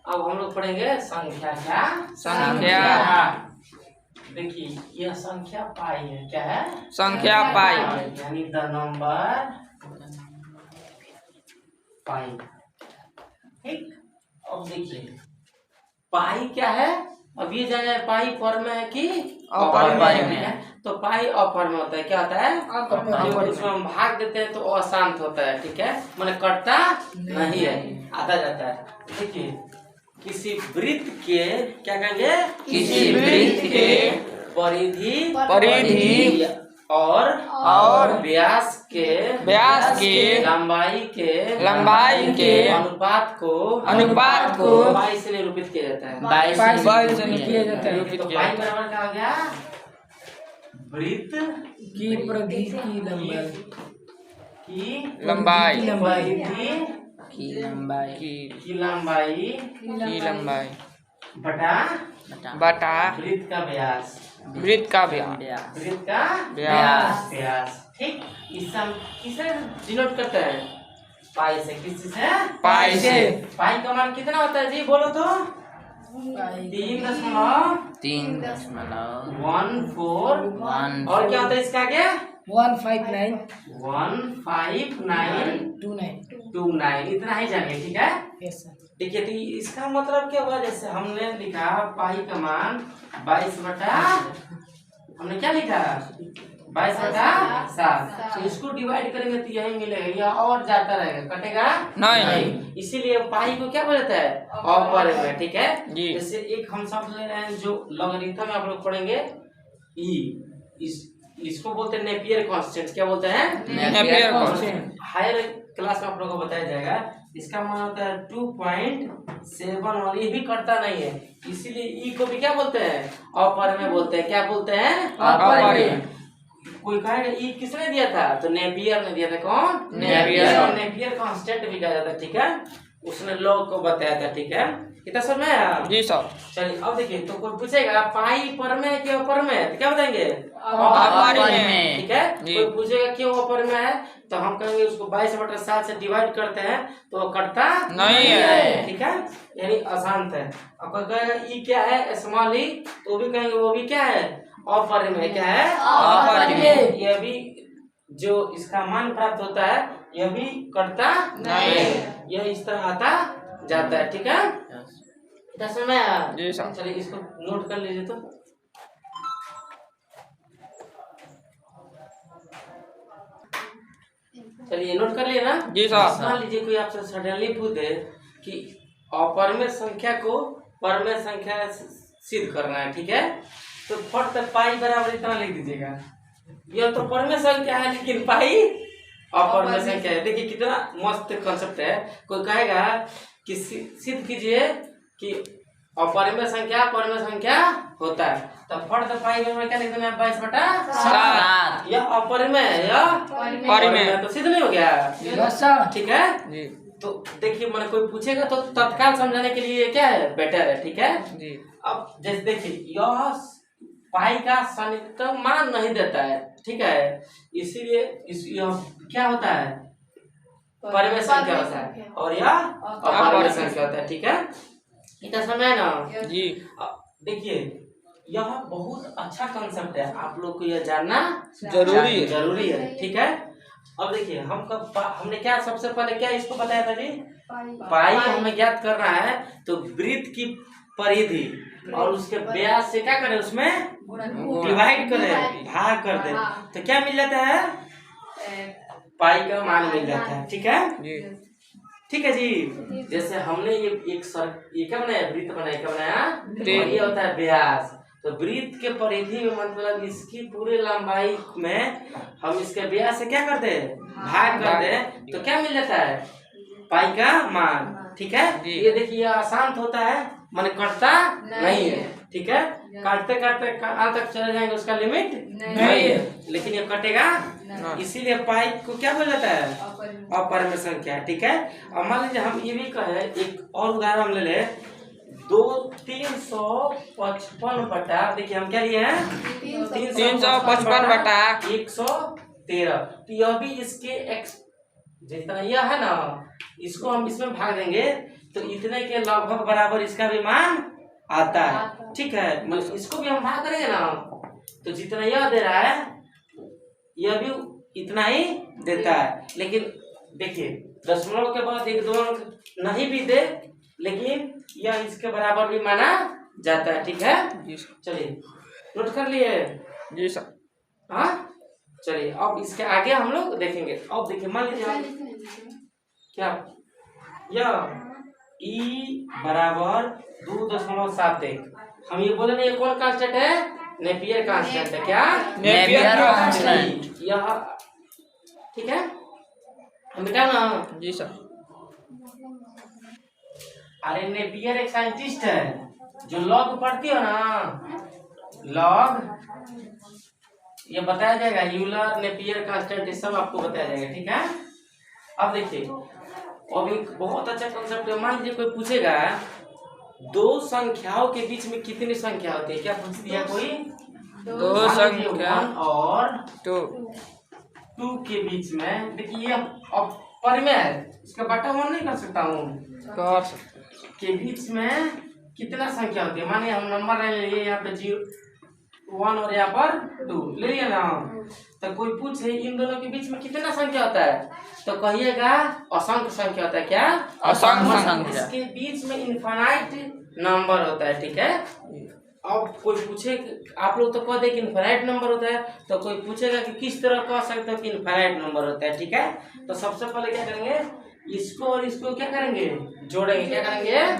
अब हम लोग पढ़ेंगे संख्या। क्या संख्या। देखिए यह संख्या पाई है। क्या है? संख्या पाई। यानी द नंबर पाई। ठीक। अब देखिए पाई क्या है। अब ये जाने पाई पर में है कि अपर में है। तो पाई अपर में होता है। क्या होता है? जो उसमें हम भाग देते हैं तो अशांत होता है। ठीक है, माने कटता नहीं है, आता जाता है। देखिए किसी वृत्त के क्या कहेंगे? किसी वृत्त के परिधि और व्यास के लंबाई के अनुपात को पाई से निरूपित किया जाता है। बाई से निरूपित तो किया पाई बराबर क्या हो गया? वृत्त की परिधि की लंबाई की लंबाई बटा वृत्त का व्यास। वृत्त का व्यास। ठीक। किसे डिनोट करता है? पाई से। किस से? पाई से। पाई का मान कितना होता है जी? बोलो तो। 3.14 और क्या होता है इसका आगे? 15929 इतना ही जानिए। ठीक है। Yes sir. देखिए तो इसका मतलब क्या हुआ? जैसे हमने लिखा पाई का मान 22 बटा, हमने क्या लिखा? 22/7। तो इसको डिवाइड करेंगे तो यही मिलेगा, या और जाता रहेगा, कटेगा नहीं। इसीलिए पाई को क्या बोलता है? अपर में। ठीक है। जी। जैसे एक हम सब ले रहे हैं जो लॉगरिथम में आप लोग पढ़ेंगे ई, इसको बोलते हैं नेपियर कांस्टेंट। क्या बोलते हैं? Napier constant. हायर क्लास में आप लोगों को बताया जाएगा। इसका मान होता है 2.71। ये भी कटता नहीं है, इसीलिए ई को भी क्या बोलते हैं? अपर में बोलते हैं। क्या बोलते हैं? अपर में। कोई कहेगा ई किसने दिया था? तो नेपियर ने दिया था। कौन? नेपियर कांस्टेंट भी कहा जाता है। ठीक है, उसने लॉ को बताया था। ठीक है, कितना समझ में आया? जी सर। चलिए अब देखिए, तो कोई पूछेगा पाई पर में है कि अपर में है, तो क्या बताएंगे? अपर में। ठीक है। कोई पूछेगा क्यों अपर में है, तो हम कहेंगे उसको 22/7 से डिवाइड करते हैं तो कटता नहीं है। ठीक है, यानी अशांत है। अब कोई कहेगा ई क्या है? स्मॉल ई, तो भी कहेंगे वो भी क्या है? अपर में। क्या है? अपर में। यह भी जो इसका मान प्राप्त होता है यह भी कटता नहीं, यह इस तरह आता जाता है। ठीक है, दस में। जी सर। चलिए इसको नोट कर लीजिए। तो चलिए नोट कर लिए ना? जी सर। मान लीजिए कोई आपसे सडनली पूछ दे कि अपर में संख्या को पर में संख्या सिद्ध करना है। ठीक है, तो फट तक पाई बराबर इतना लिख दीजिएगा। यह तो पर में संख्या है लेकिन पाई अपर में संख्या है। देखिए कितना मस्त कंसेप्ट है। कोई कहेगा कि सिद्ध कीजिए कि अपर में संख्या पर में संख्या होता है, तो फट तक पाई में क्या लिख देना? 22/7। यह अपर में है या पर में, तो सिद्ध नहीं हो गया? Yes sir. ठीक है जी। तो देखिए मैंने कोई पूछेगा तो तत्काल समझाने के लिए क्या है? बेटर है। ठीक है जी। अब जैसे देखिए यह पाई का सन्निकटन मान नहीं देता है। ठीक है, इसीलिए यह क्या होता है? पर में संख्या होता है और यह अपर में संख्या होता है। ठीक है, इतना समय ना? जी। देखिए यह बहुत अच्छा कंसेप्ट है, आप लोग को यह जानना जरूरी है। ठीक है। अब देखिए हमने क्या सबसे पहले क्या इसको बताया था जी? पाई हमें ज्ञात करना है, तो वृत्त की परिधि और उसके व्यास से क्या करें? उसमें डिवाइड करें, भाग कर दे, तो क्या मिल जाता है? पाई का मान मिल जाता है। ठीक है जी। ठीक है जी। जैसे हमने ये क्या बनाया? वृत्त बनाया। क्या बनाया? और ये होता है व्यास। तो वृत्त के परिधि में मतलब इसकी पूरे लंबाई में हम इसके व्यास से क्या करते हैं? भाग करते हैं, तो क्या मिल जाता है? पाई का मान। ठीक है, ये देखिए अशांत होता है, माने कटता नहीं है। ठीक है, काटते काटते कहाँ तक चले जाएंगे उसका लिमिट नहीं है, लेकिन ये कटेगा, इसीलिए पाई को क्या बोला जाता है? अपर में संख्या। ठीक है, अब मान लीजिए हम ये भी कहे, एक और उदाहरण हम ले ले, 355 बटा, देखिए हम क्या लिए हैं? 355 बटा 113। तो यह भी इसके जितना यह है ना, इसको हम इसमें भाग देंगे तो इतने के लगभग बराबर इसका भी मान आता है। ठीक है, मतलब इसको भी हम भाग करेंगे ना तो जितना यह दे रहा है यह भी इतना ही देता है। लेकिन देखिए दशमलव के बाद एक दो अंक नहीं भी दे लेकिन यह इसके बराबर भी माना जाता है। ठीक है, चलिए नोट कर लिए जी सर। हाँ, चलिए अब इसके आगे हम लोग देखेंगे। अब देखिए मान लीजिए हम क्या यह ई बराबर 2.71 हम ये बोले ना, ये कौन कांस्टेंट है? नेपियर कांस्टेंट है। क्या? Napier constant. यह ठीक है, हम बेटा ना। जी सर। अरे नेपियर एक साइंटिस्ट है जो लॉग पढ़ती हो ना, लॉग ये बताया जाएगा, यूलर नेपियर कांस्टेंट सब आपको बताया जाएगा। ठीक है, अब देखिए अब एक बहुत अच्छा कॉन्सेप्ट है। मान लीजिए कोई पूछेगा दो संख्याओं के बीच में कितनी संख्या होती है, क्या पूछ दिया कोई? दो संख्या 1 और 2 के बीच में। देखिए अब परिमेय है, इसका बटा 1 नहीं कर सकता हूँ के बीच में कितना संख्या होती है। माने हम नंबर ले लिए यहाँ पे 1 और यहाँ पर 2 ले लिया ना, तो कोई पूछे इन दोनों के बीच में कितना संख्या होता है तो कहिएगा असंख्य संख्या होता है। क्या? असंख्य संख्या। इसके बीच में इनफाइनाइट नंबर होता है। ठीक है, अब कोई पूछे आप लोग तो कह दे कि इनफाइनाइट नंबर होता है, तो कोई पूछेगा कि किस तरह कह सकते हो कि इनफाइनाइट नंबर होता है। ठीक है, तो सबसे पहले क्या करेंगे, इसको और इसको क्या करेंगे, जोड़ेंगे। क्या करेंगे?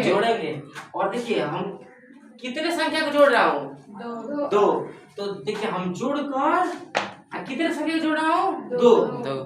जोड़ेंगे। और देखिए हम कितने संख्या को जोड़ रहा हूँ? 2। तो देखिए हम जोड़कर कितने संख्या को जोड़ रहा हूँ?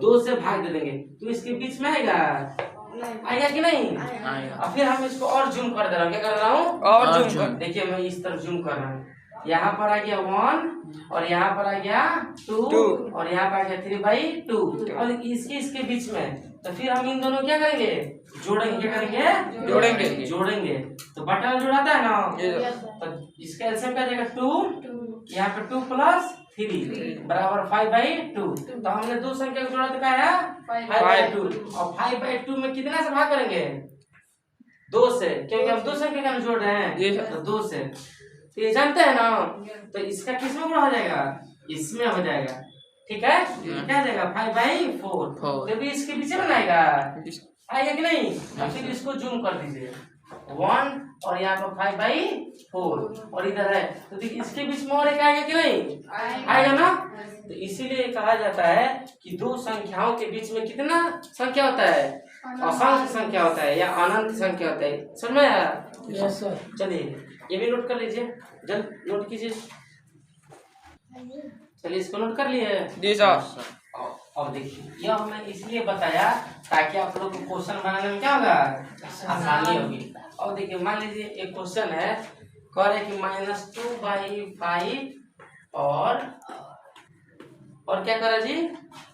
2 से भाग दे देंगे तो इसके बीच में आएगा कि नहीं? और फिर हम इसको और जूम कर दे रहा हूँ। क्या कर रहा हूँ? और जूम। देखिए मैं इस तरफ जूम कर रहा हूँ, यहाँ पर आ गया 1 और यहाँ पर आ गया 2 और यहाँ पर आ गया 3/2 और इसके बीच में। तो फिर हम इन दोनों क्या करेंगे, जोड़ेंगे। क्या करेंगे? जोड़ेंगे। तो बटा जोड़ाता है ना, तो इसका एलसीएम क्या जाएगा 2, यहाँ पे 2 + 3 बराबर 5/2। तो हमने दो संख्या को जोड़ा तो क्या है 5/2 और 5/2 में कितना से भाग करेंगे? 2 से, क्योंकि हम दो संख्या का जोड़ रहे हैं तो 2 से। तो ये जानते हैं ना, तो इसका किस में गुणा हो जाएगा? इसमें हो जाएगा। ठीक है, क्या जाएगा 5/4। तो भी इसके पीछे बनाएगा आएगा कि नहीं? फिर इसको जूम कर दीजिए 1 और यहाँ पर 5/4 और इधर है तो देखिए इसके बीच में और एक आएगा कि नहीं? आएगा ना। तो इसीलिए कहा जाता है कि दो संख्याओं के बीच में कितना संख्या होता है? असंख्य संख्या होता है या अनंत संख्या होता है। समझ में आया? Yes sir. चलिए ये भी नोट कर लीजिए, जल्द नोट कीजिए। चलिए इसको नोट कर लिए? जी सर। अब देखिए यह मैं इसलिए बताया ताकि आप लोग को क्वेश्चन बनाने में क्या होगा, आसानी होगी। अब देखिए मान लीजिए एक क्वेश्चन है, कह रहे कि -2/5 और क्या करा जी,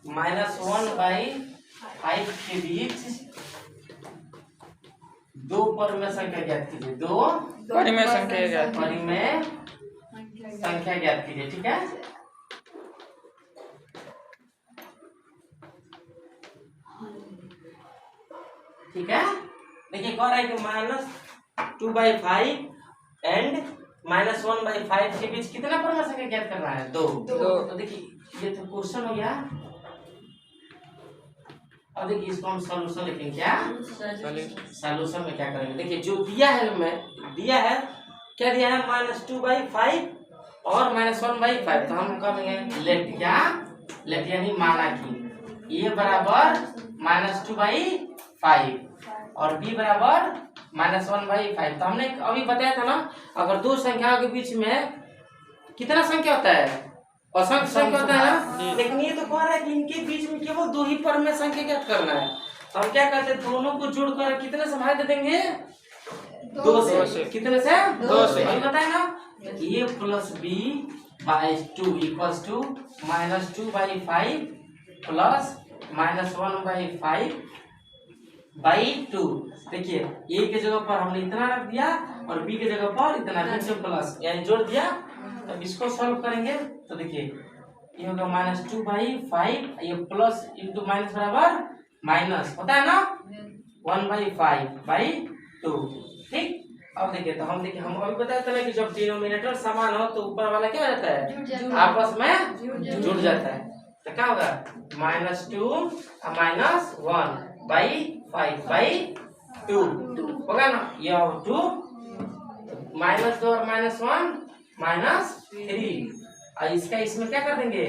-1/5 के बीच दो परिमेय संख्या ज्ञात कीजिए। दो परिमेय संख्या ज्ञात कीजिए। ठीक है, ठीक है। देखिए कह रहा है कि -2/5 एंड -1/5 के बीच कितना परिमेय संख्या ज्ञात करना है? 2। तो देखिए ये तो क्वेश्चन हो गया। अब देखिए इसको हम सॉल्यूशन लिखेंगे। क्या सॉल्यूशन में क्या करेंगे? देखिए जो दिया है क्या दिया है, -2/5 और -1/5। तो हम करेंगे लेट यानी माना कि ये बराबर -2/5 और b बराबर -1/5। तो हमने अभी बताया था ना, अगर दो संख्याओं के बीच में कितना संख्या होता है? असंख्य संख्या होता है ना। लेकिन ये तो कह रहा है कि इनके बीच में केवल दो ही परिमेय संख्या ज्ञात करना है। तो हम क्या करते हैं, दोनों को जोड़कर कितने से भाग दे देंगे? 2 से। कितने से? 2 से। अभी बताए ना, a + b/2 = -2/5 प्लस -1/5/2। देखिए a के जगह पर हमने इतना रख दिया और b के जगह पर इतना, फिर से प्लस यानी जोड़ दिया। अब इसको सॉल्व करेंगे तो देखिए ये होगा -2/5, ये प्लस इंटू माइनस बराबर माइनस होता है ना 1/5/2। ठीक, अब देखिए तो हम देखिए हम अभी बताया था ना कि जब डिनोमिनेटर समान हो तो ऊपर वाला क्या हो जाता है आपस में जुड़ जाता है। तो क्या होगा -2 -1/5/2 होगा ना। यह 2 -2 और -1 -3 और इसका इसमें क्या कर देंगे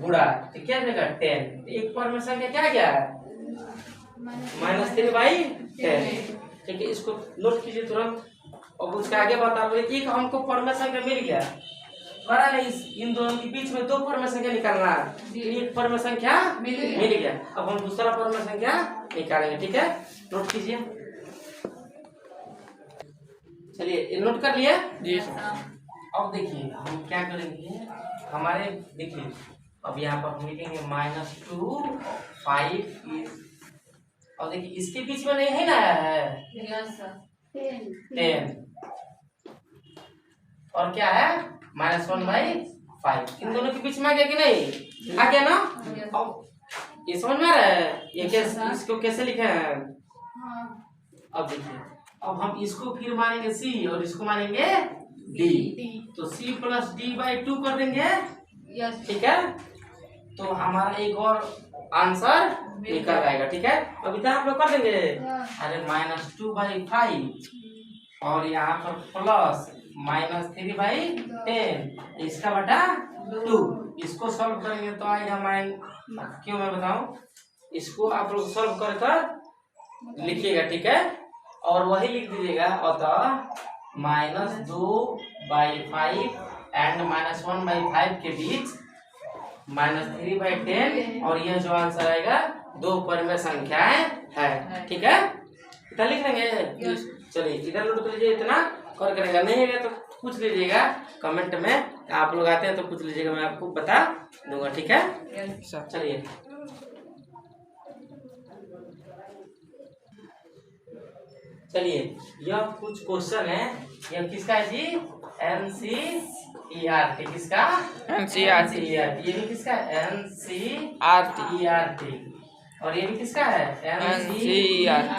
गुणा, तो क्या देगा 10। एक पर में संख्या क्या गया -3/10। ठीक है, इसको नोट कीजिए तुरंत। अब उसके आगे बता रहे एक हमको पर में संख्या मिल गया बड़ा नहीं, इन दोनों के बीच में दो पर में संख्या निकालना है। एक पर में संख्या मिल गया, अब हम दूसरा पर में संख्या निकालेंगे। ठीक है, नोट कीजिए। चलिए नोट कर लिए जी सर। अब देखिए हम क्या करेंगे, हमारे देखिए अब यहाँ पर हम लिखेंगे -2 5 और देखिए इसके बीच में नहीं है ना है 10 और क्या है -1/5। इन दोनों के बीच में आ गया कि नहीं आ गया ना। अब ये समझ में आ रहा है ये कैसे इसको कैसे लिखे हैं। अब देखिए अब हम इसको फिर मानेंगे C और इसको मानेंगे D, तो C + D/2 कर देंगे। ठीक है, तो हमारा एक और आंसर निकल आएगा। ठीक है, अब इतना आप लोग कर देंगे। अरे -2/5 और यहाँ पर प्लस -3/10 इसका बटा 2। इसको सॉल्व करेंगे तो आएगा क्यों मैं बताऊं, इसको आप लोग सॉल्व कर लिखिएगा। ठीक है, और वही लिख दीजिएगा अतः -2/5 एंड -1/5 के बीच -3/10 और यह जो आंसर आएगा दो परिमेय संख्याएं है। ठीक है, इतना लिख लेंगे। चलिए इधर नोट कर लीजिए, इतना कर करेगा नहीं है तो पूछ लीजिएगा कमेंट में। आप लोग आते हैं तो पूछ लीजिएगा, मैं आपको बता दूंगा। ठीक है, चलिए यह कुछ क्वेश्चन है। यह किसका है जी NCERT, किसका NCERT। ये भी किसका NCERT और ये भी किसका है NCERT।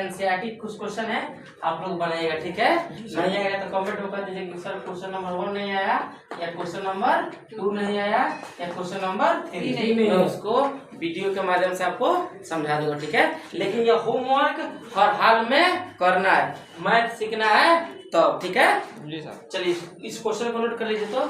NCERT कुछ क्वेश्चन है आप लोग बनाइएगा। ठीक है, नहीं आएगा तो कमेंट में कर दीजिए कि सर क्वेश्चन नंबर 1 नहीं आया या क्वेश्चन नंबर 2 नहीं आया या क्वेश्चन नंबर 3 नहीं, उसको वीडियो के माध्यम से आपको समझा दूंगा। ठीक है, लेकिन ये होमवर्क हर हाल में करना है, मैथ सीखना है तब। ठीक है जी सर। चलिए इस क्वेश्चन को नोट कर लीजिए तो